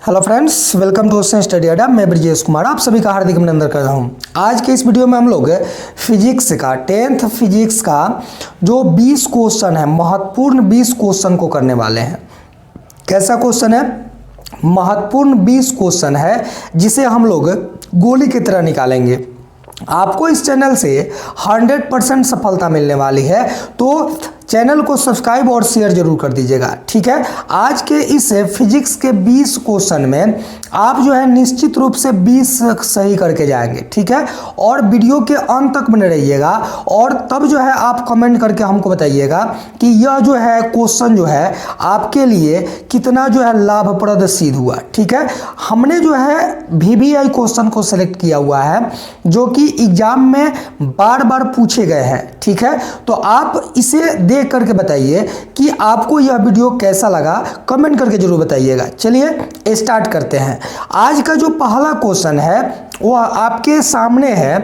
Hello friends, welcome to Ocean Study Adda. मैं ब्रजेश कुमार आप सभी का हार्दिक अभिनंदन करता हूं। आज के इस वीडियो में हम लोग फिजिक्स का 10th फिजिक्स का जो 20 क्वेश्चन है, महत्वपूर्ण 20 क्वेश्चन को करने वाले हैं। कैसा क्वेश्चन है? महत्वपूर्ण 20 क्वेश्चन है जिसे हम लोग गोली की तरह निकालेंगे। आपको इस चैनल से 100% सफलता मिलने वाली है, तो चैनल को सब्सक्राइब और शेयर जरूर कर दीजिएगा, ठीक है। आज के इस फिजिक्स के 20 क्वेश्चन में आप जो है निश्चित रूप से 20 सही करके जाएंगे, ठीक है। और वीडियो के अंत तक बने रहिएगा और तब जो है आप कमेंट करके हमको बताइएगा कि यह जो है क्वेश्चन जो है आपके लिए कितना जो है लाभप्रद सिद्ध हुआ, ठीक है। हमने जो है VBI क्वेश्चन को सिलेक्ट किया हुआ है जो कि एग्जाम में बार बार पूछे गए हैं, ठीक है। तो आप इसे देख करके बताइए कि आपको यह वीडियो कैसा लगा, कमेंट करके जरूर बताइएगा। चलिए स्टार्ट करते हैं। आज का जो पहला क्वेश्चन है वह आपके सामने है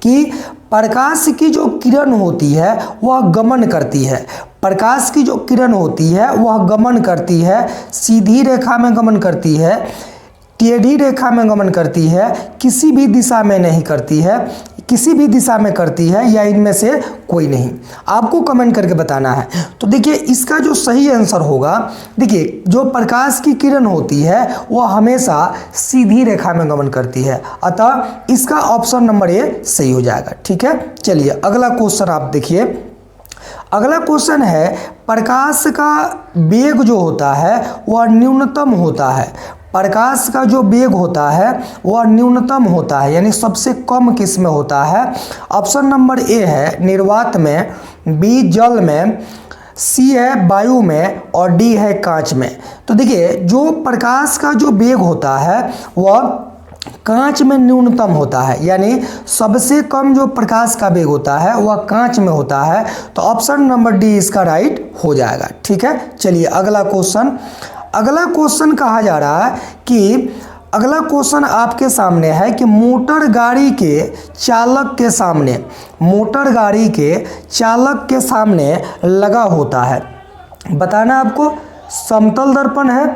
कि प्रकाश की जो किरण होती है वह गमन करती है। प्रकाश की जो किरण होती है वह गमन करती है, सीधी रेखा में गमन करती है, टेढ़ी रेखा में गमन करती है, किसी भी दिशा में नहीं करती है, किसी भी दिशा में करती है या इनमें से कोई नहीं। आपको कमेंट करके बताना है। तो देखिए इसका जो सही आंसर होगा, देखिए जो प्रकाश की किरण होती है वह हमेशा सीधी रेखा में गमन करती है, अतः इसका ऑप्शन नंबर ए सही हो जाएगा, ठीक है। चलिए अगला क्वेश्चन आप देखिए। अगला क्वेश्चन है प्रकाश का वेग जो होता है वह न्यूनतम होता है। प्रकाश का जो वेग होता है वह न्यूनतम होता है, यानी सबसे कम किस में होता है? ऑप्शन नंबर ए है निर्वात में, बी जल में, सी है वायु में और डी है कांच में। तो देखिए जो प्रकाश का जो वेग होता है वह कांच में न्यूनतम होता है, यानी सबसे कम जो प्रकाश का वेग होता है वह कांच में होता है। तो ऑप्शन नंबर डी इसका राइट हो जाएगा, ठीक है। चलिए अगला क्वेश्चन। अगला क्वेश्चन कहा जा रहा है कि अगला क्वेश्चन आपके सामने है कि मोटर गाड़ी के चालक के सामने, मोटर गाड़ी के चालक के सामने लगा होता है। बताना आपको समतल दर्पण है,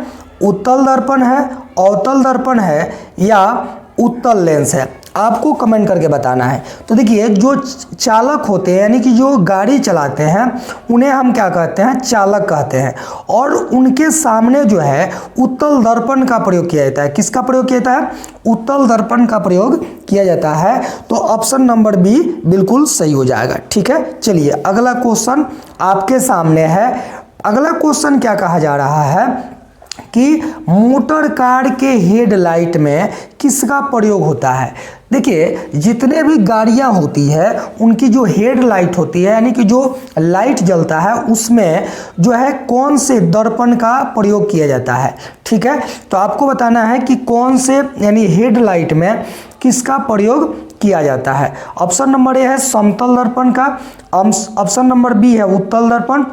उत्तल दर्पण है, अवतल दर्पण है या उत्तल लेंस है। आपको कमेंट करके बताना है। तो देखिए जो चालक होते हैं यानी कि जो गाड़ी चलाते हैं उन्हें हम क्या कहते हैं? चालक कहते हैं। और उनके सामने जो है उत्तल दर्पण का प्रयोग किया जाता है। किसका प्रयोग किया जाता है? उत्तल दर्पण का प्रयोग किया जाता है। तो ऑप्शन नंबर बी बिल्कुल सही हो जाएगा, ठीक है। चलिए अगला क्वेश्चन आपके सामने है। अगला क्वेश्चन क्या कहा जा रहा है कि मोटर कार के हेडलाइट में किसका प्रयोग होता है? देखिए जितने भी गाड़ियां होती है उनकी जो हेडलाइट होती है यानी कि जो लाइट जलता है उसमें जो है कौन से दर्पण का प्रयोग किया जाता है, ठीक है। तो आपको बताना है कि कौन से यानी हेडलाइट में किसका प्रयोग किया जाता है। ऑप्शन नंबर ए है समतल दर्पण का, ऑप्शन नंबर बी है उत्तल दर्पण,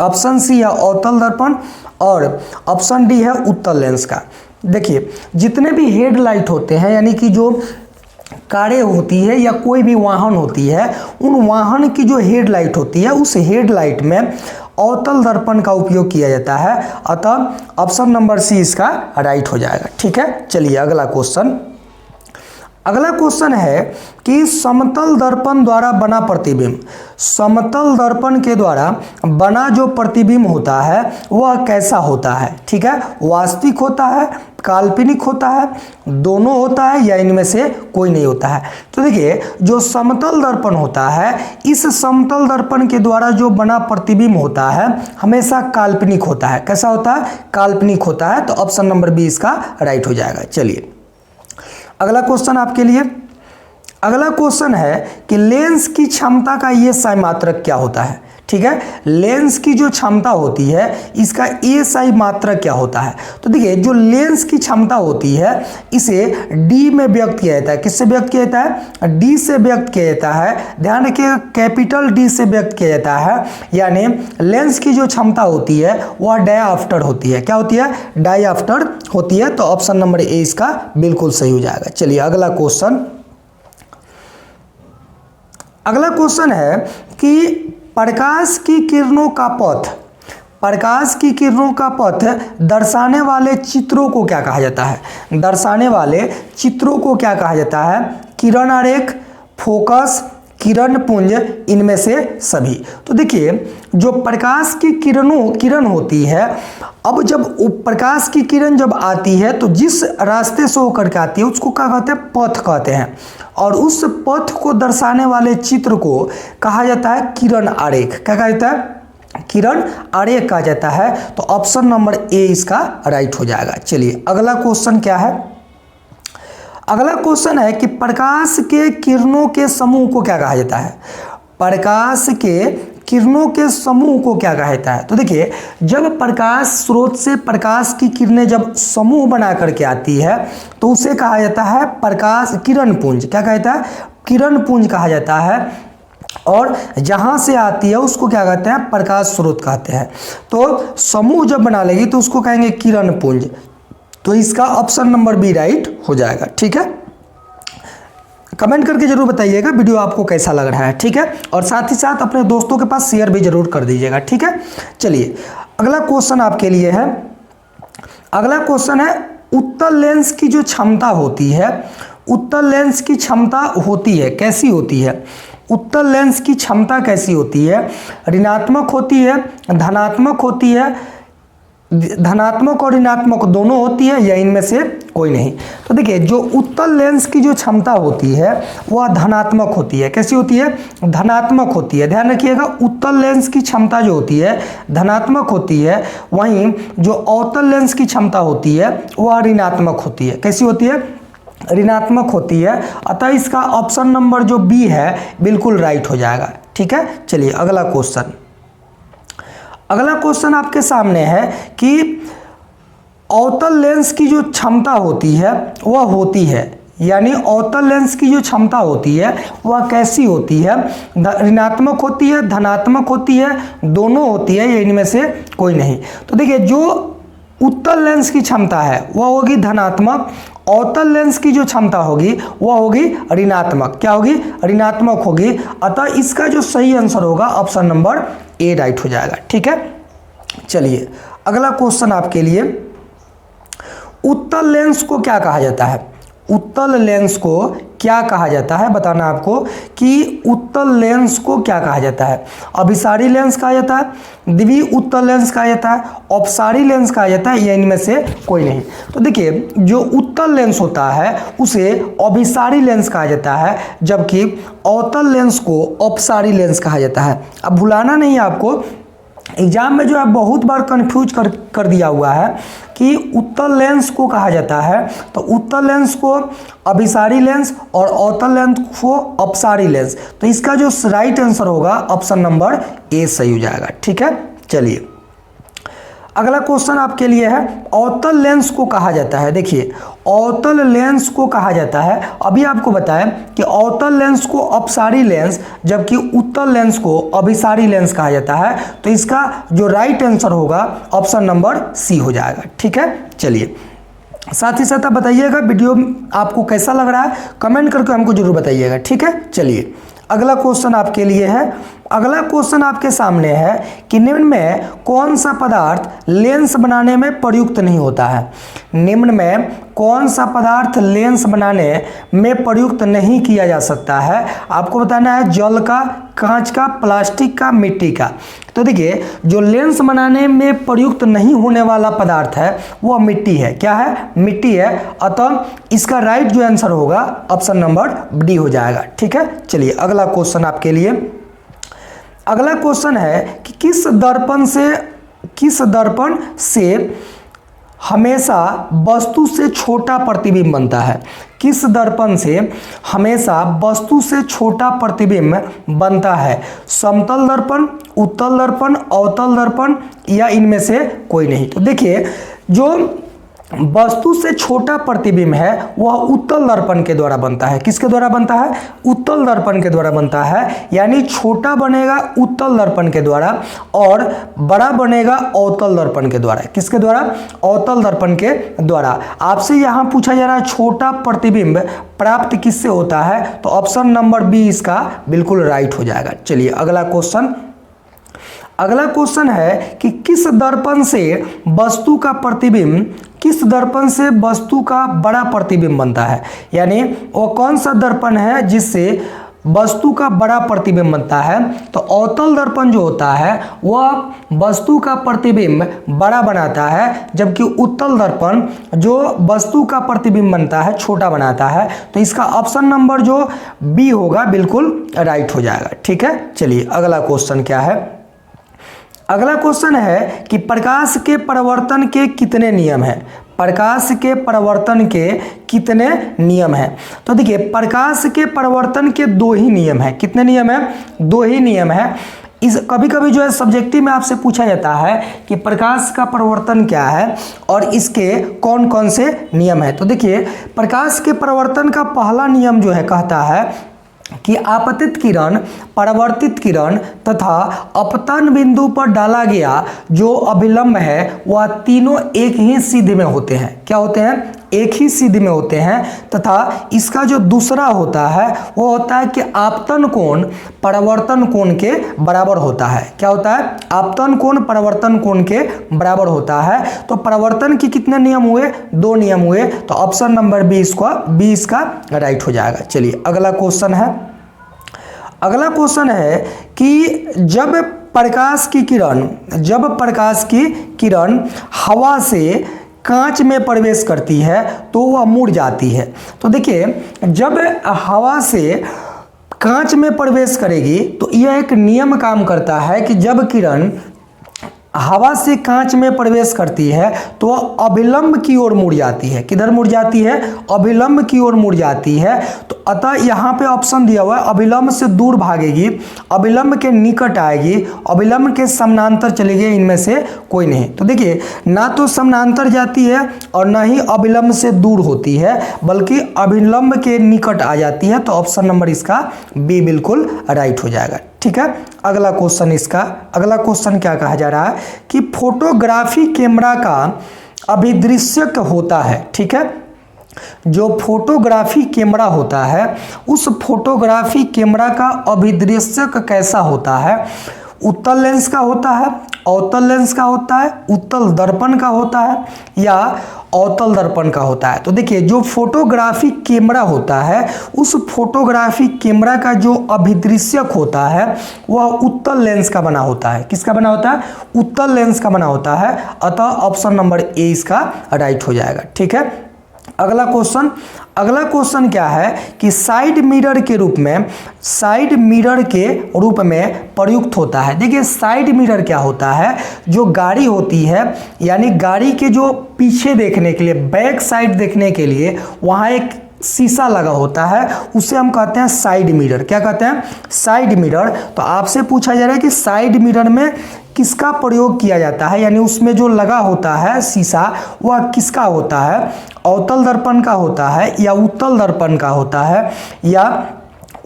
ऑप्शन सी है अवतल दर्पण और ऑप्शन डी है उत्तल लेंस का। देखिए जितने भी हेडलाइट होते हैं यानी कि जो कारें होती है या कोई भी वाहन होती है उन वाहन की जो हेडलाइट होती है उस हेडलाइट में अवतल दर्पण का उपयोग किया जाता है, अतः ऑप्शन नंबर सी इसका राइट हो जाएगा, ठीक है। चलिए अगला क्वेश्चन। अगला क्वेश्चन है कि समतल दर्पण द्वारा बना प्रतिबिंब, समतल दर्पण के द्वारा बना जो प्रतिबिंब होता है वह कैसा होता है, ठीक है। वास्तविक होता है, काल्पनिक होता है, दोनों होता है या इनमें से कोई नहीं होता है। तो देखिए जो समतल दर्पण होता है इस समतल दर्पण के द्वारा जो बना प्रतिबिंब होता है हमेशा काल्पनिक होता है। कैसा होता है? काल्पनिक होता है। तो ऑप्शन नंबर बी इसका राइट हो जाएगा। चलिए अगला क्वेश्चन आपके लिए। अगला क्वेश्चन है कि लेंस की क्षमता का ये SI मात्रक क्या होता है, ठीक है। लेंस की जो क्षमता होती है इसका SI मात्रक क्या होता है? तो देखिए जो लेंस की क्षमता होती है इसे D में व्यक्त किया जाता है। किससे व्यक्त किया जाता है? D से व्यक्त किया जाता है। ध्यान रखिएगा कैपिटल D से व्यक्त किया जाता है, यानी लेंस की जो क्षमता होती है वह डायाफ्टर होती है। क्या होती है? डायाफ्टर होती है। तो ऑप्शन नंबर ए इसका बिल्कुल सही हो जाएगा। चलिए अगला क्वेश्चन। अगला क्वेश्चन है कि प्रकाश की किरणों का पथ, प्रकाश की किरणों का पथ दर्शाने वाले चित्रों को क्या कहा जाता है? दर्शाने वाले चित्रों को क्या कहा जाता है? किरण आरेख, फोकस, किरण पुंज, इनमें से सभी। तो देखिए जो प्रकाश की किरण होती है, अब जब प्रकाश की किरण जब आती है तो जिस रास्ते से होकर के आती है उसको क्या कहते हैं? पथ कहते हैं। और उस पथ को दर्शाने वाले चित्र को कहा जाता है किरण आरेख। क्या कहा जाता है? किरण आरेख कहा जाता है। तो ऑप्शन नंबर ए इसका राइट हो जाएगा। चलिए अगला क्वेश्चन क्या है? अगला क्वेश्चन है कि प्रकाश के किरणों के समूह को क्या कहा जाता है? प्रकाश के किरणों के समूह को क्या कहा जाता है? तो देखिए जब प्रकाश स्रोत से प्रकाश की किरणें जब समूह बना करके आती है तो उसे कहा जाता है प्रकाश किरण पुंज। क्या कहा जाता है? किरण पुंज कहा जाता है। और जहां से आती है उसको क्या कहते हैं? प्रकाश स्रोत कहते हैं। तो समूह जब बना लेगी तो उसको कहेंगे किरण पुंज। तो इसका ऑप्शन नंबर बी राइट हो जाएगा। ठीक है, कमेंट करके जरूर बताइएगा वीडियो आपको कैसा लग रहा है। ठीक है, और साथ ही साथ अपने दोस्तों के पास शेयर भी जरूर कर दीजिएगा। ठीक है, चलिए अगला क्वेश्चन आपके लिए है। अगला क्वेश्चन है उत्तल लेंस की जो क्षमता होती है, उत्तल लेंस की क्षमता होती है कैसी होती है? उत्तल लेंस की क्षमता कैसी होती है? ऋणात्मक होती है, धनात्मक होती है, धनात्मक और ऋणात्मक दोनों होती है, या इनमें से कोई नहीं? तो देखिए जो उत्तल लेंस की जो क्षमता होती है वह धनात्मक होती है। कैसी होती है? धनात्मक होती है। ध्यान रखिएगा उत्तल लेंस की क्षमता जो होती है धनात्मक होती है, वहीं जो अवतल लेंस की क्षमता होती है वह ऋणात्मक होती है। कैसी होती है? ऋणात्मक होती है। अतः इसका ऑप्शन नंबर जो बी है बिल्कुल राइट हो जाएगा। ठीक है, चलिए अगला क्वेश्चन। अगला क्वेश्चन आपके सामने है कि अवतल लेंस की जो क्षमता होती है वह होती है, यानी अवतल लेंस की जो क्षमता होती है वह कैसी होती है? ऋणात्मक होती है, धनात्मक होती है, दोनों होती है, या इनमें से कोई नहीं? तो देखिए जो उत्तल लेंस की क्षमता है वह होगी धनात्मक, अवतल लेंस की जो क्षमता होगी वह होगी ऋणात्मक। क्या होगी? ऋणात्मक होगी। अतः इसका जो सही आंसर होगा ऑप्शन नंबर ए राइट हो जाएगा। ठीक है, चलिए अगला क्वेश्चन आपके लिए। उत्तल लेंस को क्या कहा जाता है? उत्तल लेंस को क्या कहा जाता है? बताना आपको कि उत्तल लेंस को क्या कहा जाता है। अभिसारी लेंस कहा जाता है, द्वि उत्तल लेंस कहा जाता है, अपसारी लेंस कहा जाता है, या इनमें से कोई नहीं? तो देखिए जो उत्तल लेंस होता है उसे अभिसारी लेंस कहा जाता है, जबकि अवतल लेंस को अपसारी लेंस कहा जाता है। अब भुलाना नहीं है आपको, एग्जाम में जो है बहुत बार कंफ्यूज कर दिया हुआ है कि उत्तल लेंस को कहा जाता है, तो उत्तल लेंस को अभिसारी लेंस और अवतल लेंस को अपसारी लेंस। तो इसका जो राइट आंसर होगा ऑप्शन नंबर ए सही हो जाएगा। ठीक है, चलिए अगला क्वेश्चन आपके लिए है अवतल लेंस को कहा जाता है। देखिए अवतल लेंस को कहा जाता है, अभी आपको बताया कि अवतल लेंस को अपसारी लेंस जबकि उत्तल लेंस को अभिसारी लेंस कहा जाता है। तो इसका जो राइट आंसर होगा ऑप्शन नंबर सी हो जाएगा। ठीक है, चलिए साथ ही साथ आप बताइएगा वीडियो आपको कैसा लग रहा है, कमेंट करके हमको जरूर बताइएगा। ठीक है, चलिए अगला क्वेश्चन आपके लिए है। अगला क्वेश्चन आपके सामने है कि निम्न में कौन सा पदार्थ लेंस बनाने में प्रयुक्त नहीं होता है? निम्न में कौन सा पदार्थ लेंस बनाने में प्रयुक्त नहीं किया जा सकता है? आपको बताना है जल का, कांच का, प्लास्टिक का, मिट्टी का। तो देखिए जो लेंस बनाने में प्रयुक्त नहीं होने वाला पदार्थ है वह मिट्टी है। क्या है? मिट्टी है। अतः इसका राइट जो आंसर होगा ऑप्शन नंबर डी हो जाएगा। ठीक है, चलिए अगला क्वेश्चन आपके लिए। अगला क्वेश्चन है कि किस दर्पण से हमेशा वस्तु से छोटा प्रतिबिंब बनता है? किस दर्पण से हमेशा वस्तु से छोटा प्रतिबिंब बनता है? समतल दर्पण, उत्तल दर्पण, अवतल दर्पण, या इनमें से कोई नहीं? तो देखिए जो वस्तु से छोटा प्रतिबिंब है वह उत्तल दर्पण के द्वारा बनता है। किसके द्वारा बनता है? उत्तल दर्पण के द्वारा बनता है। यानी छोटा बनेगा उत्तल दर्पण के द्वारा और बड़ा बनेगा अवतल दर्पण के द्वारा। किसके द्वारा? अवतल दर्पण के द्वारा। आपसे यहाँ पूछा जा रहा है छोटा प्रतिबिंब प्राप्त किससे होता है? तो ऑप्शन नंबर बी इसका बिल्कुल राइट हो जाएगा। चलिए अगला क्वेश्चन। अगला क्वेश्चन है कि किस दर्पण से वस्तु का प्रतिबिंब, किस दर्पण से वस्तु का बड़ा प्रतिबिंब बनता है, यानी वो कौन सा दर्पण है जिससे वस्तु का बड़ा प्रतिबिंब बनता है। तो अवतल दर्पण जो होता है वह वस्तु का प्रतिबिंब बड़ा बनाता है, जबकि उत्तल दर्पण जो वस्तु का प्रतिबिंब बनता है छोटा बनाता है। तो इसका ऑप्शन नंबर जो बी होगा बिल्कुल राइट हो जाएगा। ठीक है, चलिए अगला क्वेश्चन क्या है। अगला क्वेश्चन है कि प्रकाश के परावर्तन के कितने नियम हैं। प्रकाश के परावर्तन के कितने नियम हैं। तो देखिए प्रकाश के परावर्तन के दो ही नियम हैं। कितने नियम हैं? दो ही नियम हैं। इस कभी कभी जो है सब्जेक्टिव में आपसे पूछा जाता है कि प्रकाश का परावर्तन क्या है और इसके कौन कौन से नियम हैं। तो देखिए प्रकाश के परावर्तन का पहला नियम जो है कहता है कि आपतित किरण, परावर्तित किरण तथा अपतन बिंदु पर डाला गया जो अभिलंब है वह तीनों एक ही सीध में होते हैं। क्या होते हैं? एक ही सीध में होते हैं। तथा इसका जो दूसरा होता है वो होता है कि आपतन कोण परावर्तन कोण के बराबर होता है। क्या होता है? आपतन कोण परावर्तन कोण के बराबर होता है। तो परावर्तन के कितने नियम हुए? दो नियम हुए। तो ऑप्शन नंबर बी इसका राइट हो जाएगा। चलिए अगला क्वेश्चन है। अगला क्वेश्चन है कि जब प्रकाश की किरण हवा से कांच में प्रवेश करती है तो वह मुड़ जाती है। तो देखिए जब हवा से कांच में प्रवेश करेगी तो यह एक नियम काम करता है कि जब किरण हवा से कांच में प्रवेश करती है तो वह अभिलंब की ओर मुड़ जाती है। किधर मुड़ जाती है? अभिलंब की ओर मुड़ जाती है। तो अतः यहाँ पे ऑप्शन दिया हुआ है अभिलंब से दूर भागेगी, अभिलंब के निकट आएगी, अभिलंब के समानांतर चलेगी, इनमें से कोई नहीं। तो देखिए ना तो समानांतर जाती है और ना ही अभिलंब से दूर होती है, बल्कि अभिलंब के निकट आ जाती है। तो ऑप्शन नंबर इसका बी बिल्कुल राइट हो जाएगा। ठीक है, अगला क्वेश्चन क्या कहा जा रहा है कि फोटोग्राफी कैमरा का अभिदृश्यक होता है। ठीक है, जो फोटोग्राफी कैमरा होता है उस फोटोग्राफी कैमरा का अभिदृश्यक कैसा होता है? उत्तल लेंस का होता है, अवतल लेंस का होता है, उत्तल दर्पण का होता है या अवतल दर्पण का होता है। तो देखिए जो फोटोग्राफी कैमरा होता है उस फोटोग्राफी कैमरा का जो अभिदृश्यक होता है वह उत्तल लेंस का बना होता है। किसका बना होता है? उत्तल लेंस का बना होता है। अतः ऑप्शन नंबर ए इसका राइट हो जाएगा। ठीक है, अगला क्वेश्चन क्या है कि साइड मिरर के रूप में प्रयुक्त होता है। देखिए साइड मिरर क्या होता है? जो गाड़ी होती है, यानी गाड़ी के जो पीछे देखने के लिए, बैक साइड देखने के लिए वहाँ एक शीशा लगा होता है, उसे हम कहते हैं साइड मिरर। क्या कहते हैं? Side mirror. तो आपसे पूछा जा रहा है कि साइड मिरर में किसका प्रयोग किया जाता है, यानी उसमें जो लगा होता है शीशा वह किसका होता है? अवतल दर्पण का होता है या उत्तल दर्पण का होता है या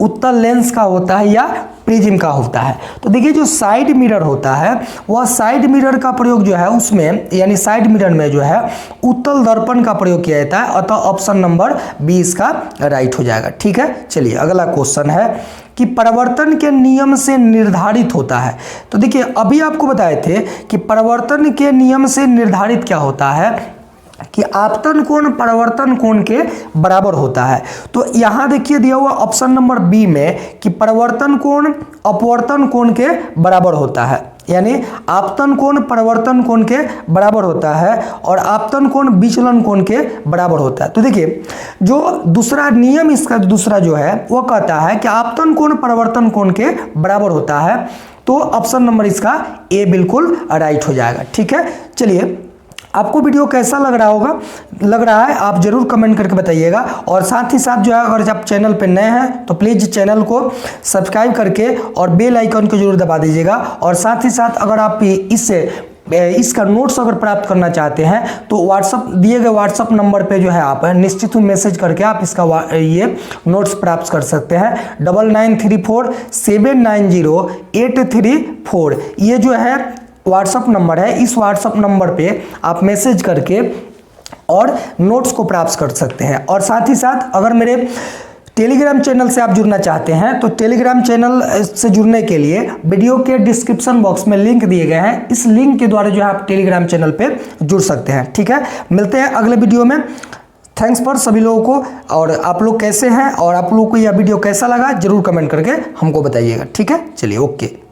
उत्तल लेंस का होता है या प्रिज्म का होता है? तो देखिए जो साइड मिरर होता है वह साइड मिरर का प्रयोग जो है उसमें, यानी साइड मिरर में जो है उत्तल दर्पण का प्रयोग किया जाता है। अतः ऑप्शन नंबर बी इसका राइट हो जाएगा। ठीक है, चलिए अगला क्वेश्चन है कि परावर्तन के नियम से निर्धारित होता है। तो देखिए अभी आपको बताए थे कि परावर्तन के नियम से निर्धारित क्या होता है कि आपतन कोण परावर्तन कोण के बराबर होता है। तो यहाँ देखिए दिया हुआ ऑप्शन नंबर बी में कि परावर्तन कोण अपवर्तन कोण के बराबर होता है, यानी आपतन कोण परावर्तन कोण के बराबर होता है और आपतन कोण विचलन कोण के बराबर होता है। तो देखिए जो दूसरा नियम इसका दूसरा जो है वो कहता है कि आपतन कोण परावर्तन कोण के बराबर होता है। तो ऑप्शन नंबर इसका ए बिल्कुल राइट हो जाएगा। ठीक है, चलिए आपको वीडियो कैसा लग रहा है आप जरूर कमेंट करके बताइएगा। और साथ ही साथ जो है अगर आप चैनल पर नए हैं तो प्लीज़ चैनल को सब्सक्राइब करके और बेल आइकन को जरूर दबा दीजिएगा। और साथ ही साथ अगर आप इसका नोट्स अगर प्राप्त करना चाहते हैं तो दिए गए व्हाट्सअप नंबर पे जो है आप निश्चित ही मैसेज करके आप इसका ये नोट्स प्राप्त कर सकते हैं। 9934790834 ये जो है व्हाट्सअप नंबर है। इस व्हाट्सअप नंबर पे आप मैसेज करके और नोट्स को प्राप्त कर सकते हैं। और साथ ही साथ अगर मेरे टेलीग्राम चैनल से आप जुड़ना चाहते हैं तो टेलीग्राम चैनल से जुड़ने के लिए वीडियो के डिस्क्रिप्शन बॉक्स में लिंक दिए गए हैं, इस लिंक के द्वारा जो है आप टेलीग्राम चैनल पे जुड़ सकते हैं। ठीक है, मिलते हैं अगले वीडियो में। थैंक्स फॉर सभी लोगों को। और आप लोग कैसे हैं और आप लोगों को यह वीडियो कैसा लगा जरूर कमेंट करके हमको बताइएगा। ठीक है, चलिए ओके।